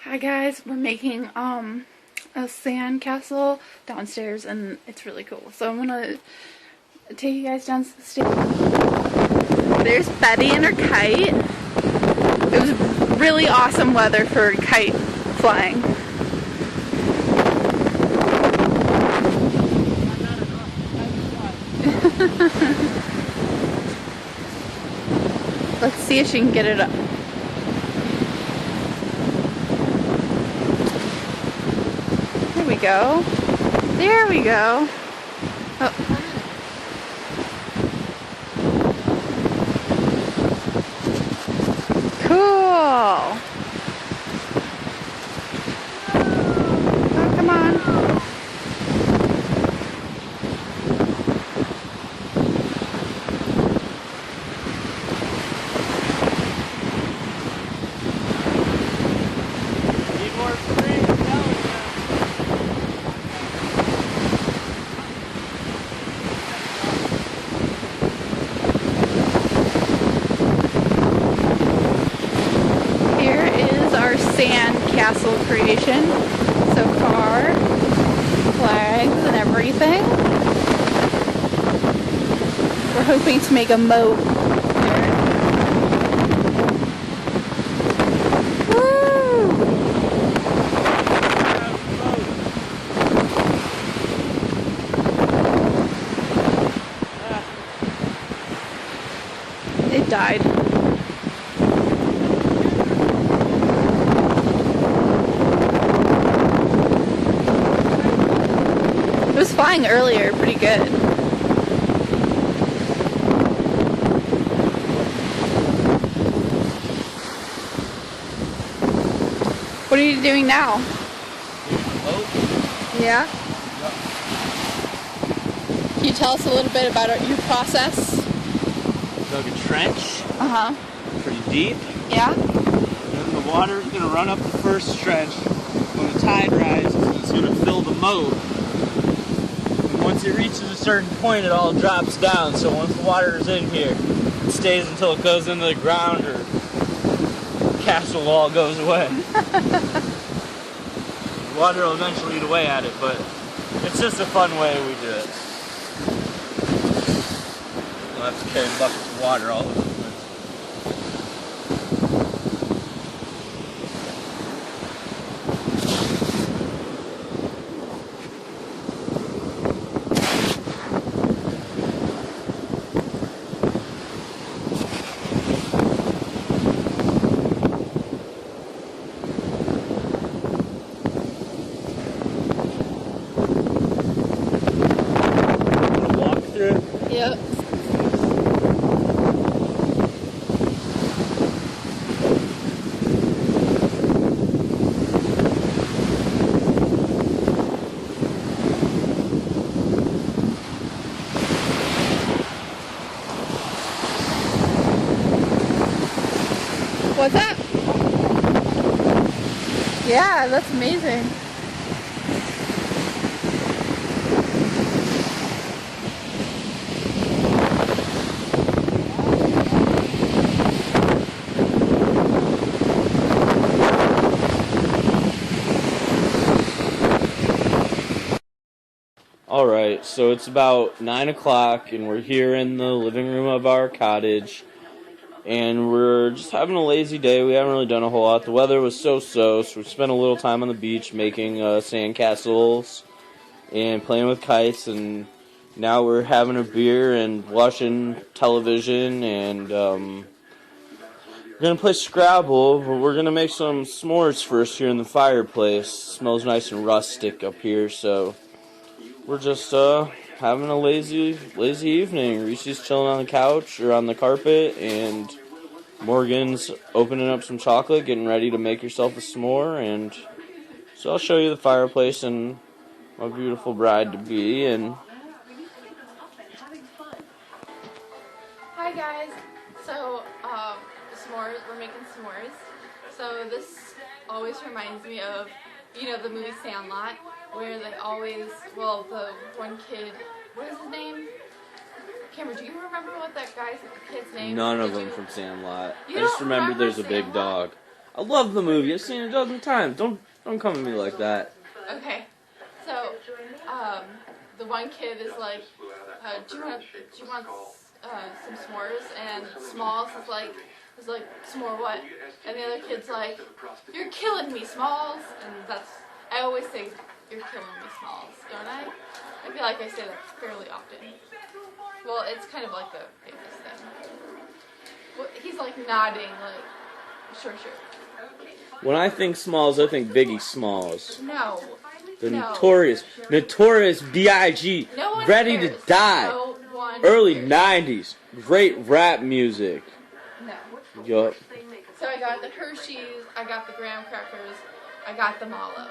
Hi guys, we're making a sand castle downstairs and it's really cool. So I'm gonna take you guys downstairs. There's Betty and her kite. It was really awesome weather for kite flying. Let's see if she can get it up. There we go. There we go. Oh. Cool. Oh, come on. Sand castle creation. So car, flags, and everything. We're hoping to make a moat there. Woo! It died. It was flying earlier, pretty good. What are you doing now? Yeah? Can you tell us a little bit about your process? Dug a trench. Uh-huh. Pretty deep. Yeah? Then the water is going to run up the first trench. When the tide rises, it's going to fill the moat. Once it reaches a certain point, it all drops down. So once the water is in here, it stays until it goes into the ground or the castle wall goes away. The water will eventually eat away at it, but it's just a fun way we do it. We'll have to carry buckets of water all over the place. Yep. What's that? Yeah, that's amazing. Alright, so it's about 9 o'clock and we're here in the living room of our cottage and we're just having a lazy day. We haven't really done a whole lot. The weather was so-so, so we spent a little time on the beach making sand castles and playing with kites, and now we're having a beer and watching television, and we're going to play Scrabble, but we're going to make some s'mores first here in the fireplace. It smells nice and rustic up here, so we're just having a lazy evening. Reese's chilling on the couch or on the carpet, and Morgan's opening up some chocolate, getting ready to make herself a s'more. And so I'll show you the fireplace and my beautiful bride-to-be. And Hi guys. So s'mores. We're making s'mores. So this always reminds me of, you know, the movie Sandlot, where they always, well, the one kid, what is his name? Cameron, do you remember what that kid's name? none of them from Sandlot. You I just don't remember remember there's a big Sandlot? dog. I love the movie. I've seen it a dozen times. Don't come at me like that. Okay. So, the one kid is like, do you want some s'mores? And Smalls is like, s'more what? And the other kid's like, you're killing me, Smalls. And I always say, you're killing me, Smalls, don't I? I feel like I say that fairly often. Well, it's kind of like a famous thing. Well, he's like nodding, like, sure. When I think Smalls, I think Biggie Smalls. No. The Notorious B.I.G. No one Ready cares. to Die. No one Early cares. 90s. Great rap music. No. Yup. So I got the Hershey's, I got the graham crackers, I got the mallow.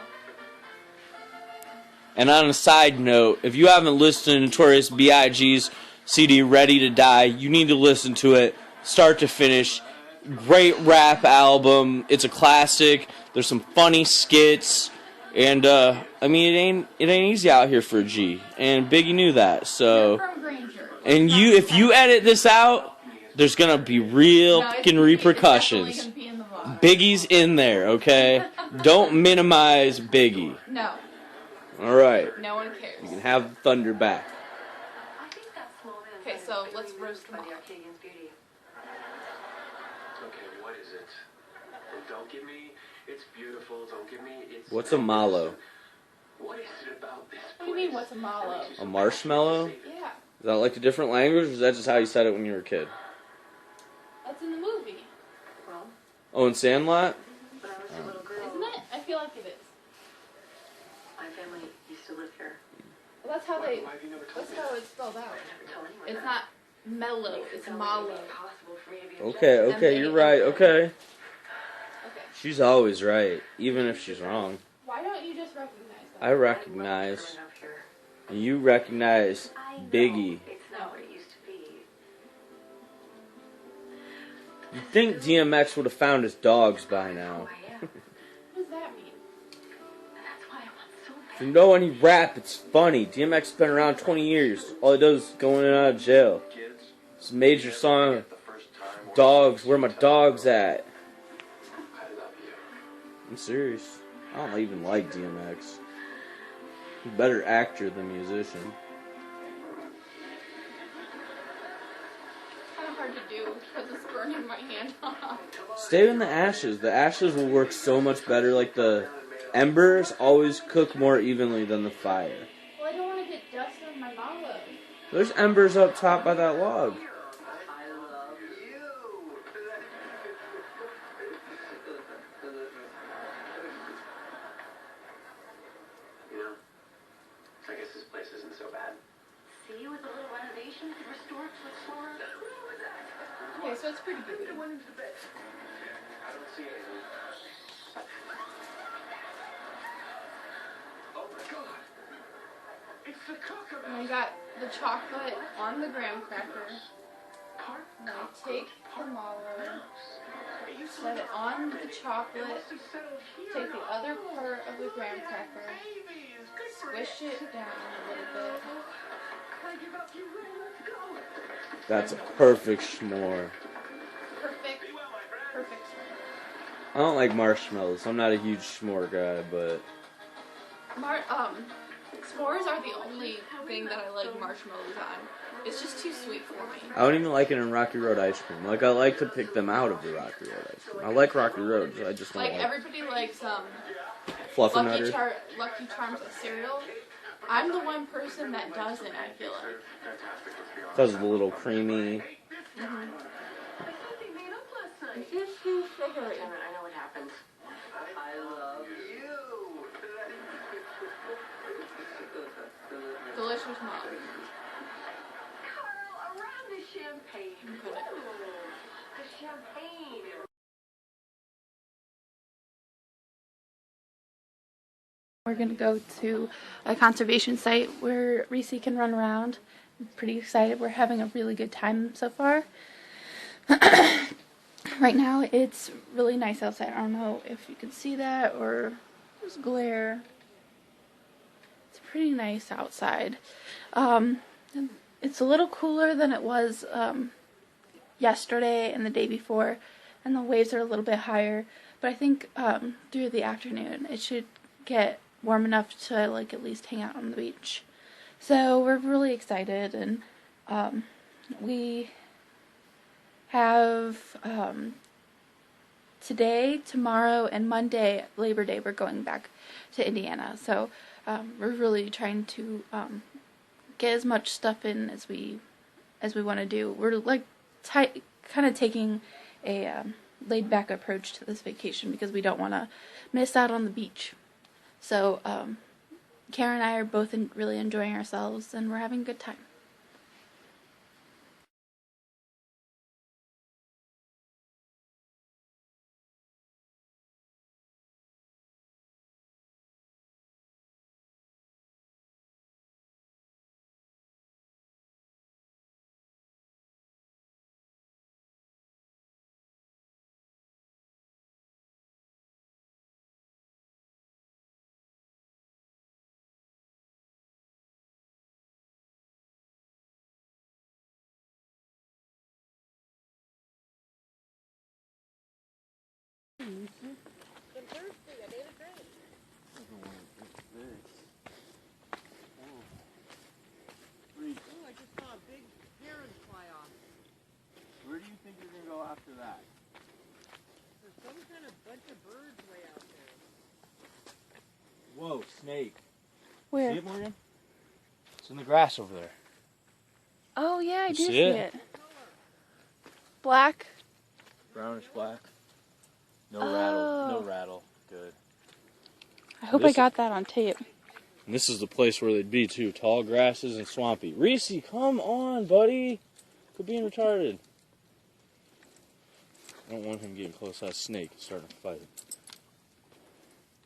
And on a side note, if you haven't listened to Notorious B.I.G.'s CD Ready to Die, you need to listen to it start to finish. Great rap album. It's a classic. There's some funny skits. And I mean it ain't easy out here for a G. And Biggie knew that. So and if you edit this out, there's gonna be real fucking repercussions. Biggie's in there, okay? Don't minimize Biggie. No. Alright. No one cares. You can have the thunder back. Okay, so let's roast them all. Okay, what is it? Don't give me it's beautiful, don't give me it's What's a mallow? What is it about this place? What do you mean, what's a mallow? A marshmallow? Yeah. Is that like a different language, or is that just how you said it when you were a kid? That's in the movie. Well, Oh, in Sandlot? when I was a little girl, Isn't it? I feel like it is. my family used to live here. Well, that's how Why have you never told that's me? how it's spelled out. I never tell anyone It's that. not mellow, it's mallow. Impossible for me to be Okay, you're right, okay. Okay. She's always right, even if she's wrong. Why don't you just recognize that? I recognize, enough here. and you recognize Biggie. It's not what it used to be. You'd think DMX would have found his dogs by now. Who I am. What does that mean? That's why I want so bad. If you know any rap, it's funny. DMX has been around 20 years. All he does is go in and out of jail. It's a major song, Dogs, Where My Dog's At. I'm serious. I don't even like DMX. He's a better actor than musician. It's kind of hard to do because it's burning my hand off. Stay in the ashes. The ashes will work so much better. Like the embers always cook more evenly than the fire. Well, I don't want to get dust on my mallow. There's embers up top by that log. I love you. You know, I guess this place isn't so bad. See, with a little renovation, could restore it to its former. Okay, so it's pretty good. I don't see anything. Oh my God! It's the cocker And I got the chocolate on the graham cracker. And I take the mallow, set it on the chocolate, take the other part of the graham cracker, squish it down a little bit. That's a perfect s'more. Perfect. I don't like marshmallows. I'm not a huge s'more guy, but S'mores are the only thing that I like marshmallows on. It's just too sweet for me. I don't even like it in Rocky Road ice cream. Like, I like to pick them out of the Rocky Road ice cream. I like Rocky Road, I just don't Like like everybody likes Fluffernutter. Lucky Charms with cereal. I'm the one person that doesn't, I feel like. Because of the little creamy. It's just too sugary. Damn it, I know what happened. I love you. Delicious mom. Carl, around the champagne. Okay. The champagne. We're going to go to a conservation site where Reese can run around. I'm pretty excited. We're having a really good time so far. Right now it's really nice outside. I don't know if you can see that or there's glare. It's pretty nice outside. It's a little cooler than it was yesterday and the day before, and the waves are a little bit higher, but but I think through the afternoon it should get warm enough to like at least hang out on the beach. So we're really excited, and we have today, tomorrow, and Monday, Labor Day, we're going back to Indiana. So we're really trying to get as much stuff in as we want to do. We're like kind of taking a laid back approach to this vacation because we don't want to miss out on the beach. So Karen and I are both really enjoying ourselves, and we're having a good time. I just saw a big heron fly off. Where do you think you're gonna go after that? There's some kind of bunch of birds way out there. Whoa, snake. Where? See it, Morgan? It's in the grass over there. Oh yeah, I do see see it? it. Black. Brownish black. No Oh. rattle. No rattle. Good. I hope This- I got that on tape. And this is the place where they'd be too. Tall grasses and swampy. Reese, come on, buddy. Quit being retarded. I don't want him getting close to that snake and starting to fight.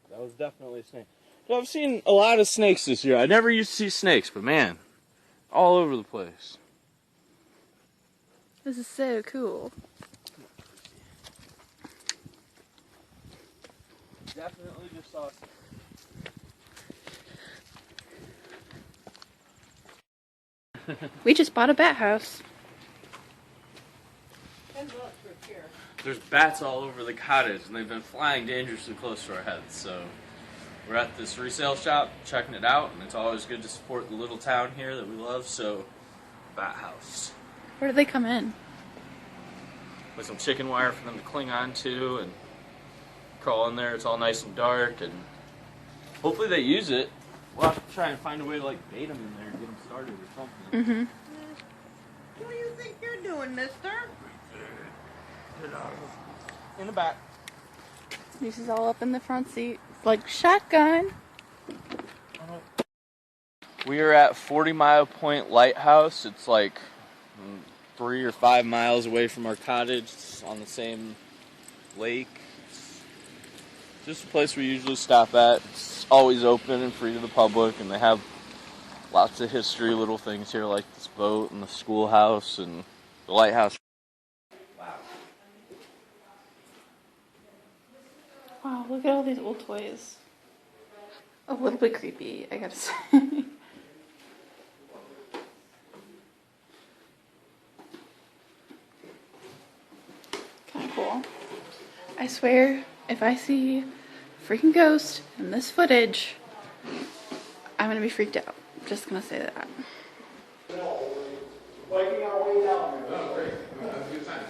That was definitely a snake. So I've seen a lot of snakes this year. I never used to see snakes, but man, all over the place. This is so cool. Definitely just saw. We just bought a bat house. There's bats all over the cottage, and they've been flying dangerously close to our heads. So we're at this resale shop checking it out, and it's always good to support the little town here that we love. So, bat house Where do they come in? with some chicken wire for them to cling on to and crawl in there. It's all nice and dark, and hopefully they use it. We'll have to try and find a way to like bait them in there and get them started or something. Mm-hmm. What do you think you're doing, mister? In the back. This is all up in the front seat. Like shotgun. We are at 40 Mile Point Lighthouse. It's like 3 or 5 miles away from our cottage. It's on the same lake. It's just a place we usually stop at. It's always open and free to the public, and they have lots of history, little things here like this boat and the schoolhouse and the lighthouse. Wow, look at all these old toys. A little bit creepy, I gotta say. Kinda cool. I swear, if I see a freaking ghost in this footage, I'm gonna be freaked out. I'm just gonna say that. Making our way down. Oh, great. Well, have a good time.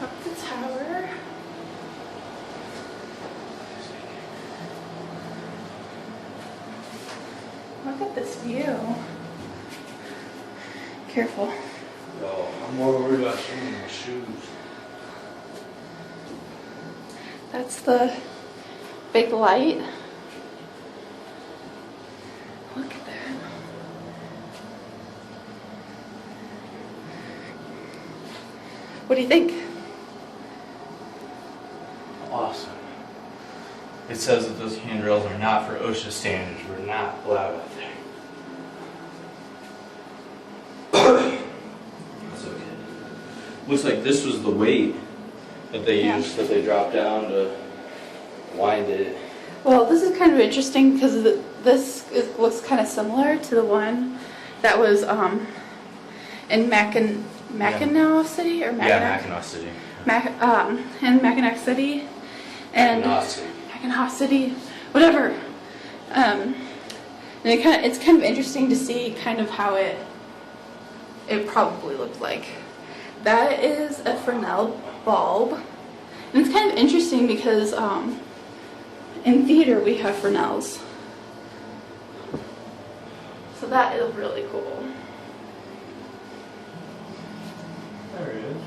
Up the tower. Look at this view. Careful. Oh, I'm more worried about showing my shoes. That's the big light. Look at that. What do you think? Awesome. It says that those handrails are not for OSHA standards. We're not allowed out there. That's okay. Looks like this was the weight that they Yeah. used, that they dropped down to wind it. Well, this is kind of interesting because looks kind of similar to the one that was in Mackinac City or Mackinac? Mackinac City. In Mackinac City and Mackinac City, whatever. And it's kind of interesting to see kind of how it probably looked like. That is a Fresnel bulb, and it's kind of interesting because in theater we have Fresnels, so that is really cool. There it is.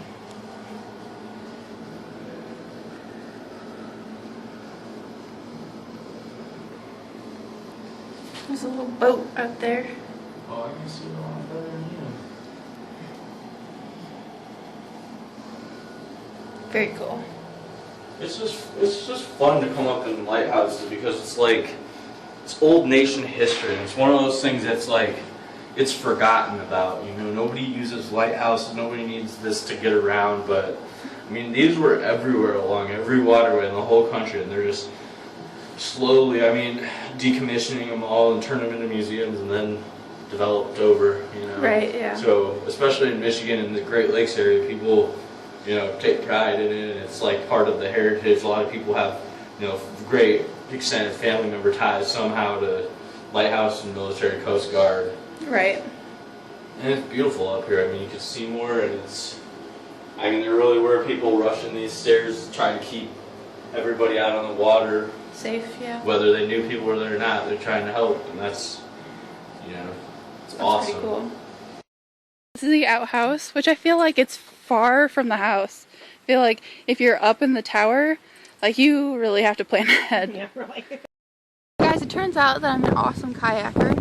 There's a little boat out there. Oh, I can see it a lot better than you. Very cool. It's just fun to come up in lighthouses because it's old nation history. And it's one of those things that's like it's forgotten about. You know, nobody uses lighthouses. Nobody needs this to get around. But I mean, these were everywhere along every waterway in the whole country, and they're just slowly, I mean, decommissioning them all and turning them into museums, and then developed over. You know, Right. Yeah. So especially in Michigan and the Great Lakes area, people, you know, take pride in it, and it's like part of the heritage. A lot of people have, you know, great extended family member ties somehow to lighthouse and military coast guard. Right. And it's beautiful up here. I mean, you can see more, and I mean, there really were people rushing these stairs trying to keep everybody out on the water. Safe. Yeah. Whether they knew people were there or not, they're trying to help, and that's, you know, it's That's awesome. pretty cool. This is the outhouse, which I feel like it's far from the house. I feel like if you're up in the tower, like you really have to plan ahead. Yeah, really. Guys, it turns out that I'm an awesome kayaker.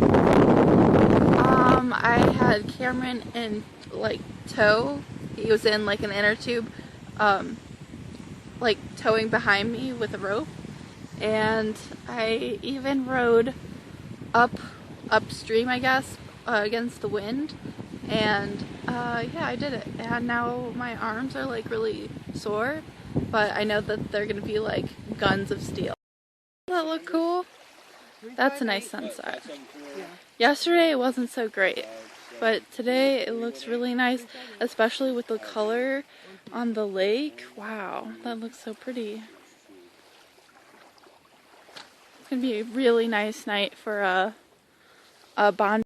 I had Cameron in like tow. He was in like an inner tube, like towing behind me with a rope. And I even rode upstream, I guess, against the wind. And yeah, I did it. And now my arms are like really sore, but I know that they're gonna be like guns of steel. Does that look cool? That's a nice sunset. Yesterday it wasn't so great, but today it looks really nice, especially with the color on the lake. Wow, that looks so pretty. It's gonna be a really nice night for a bond.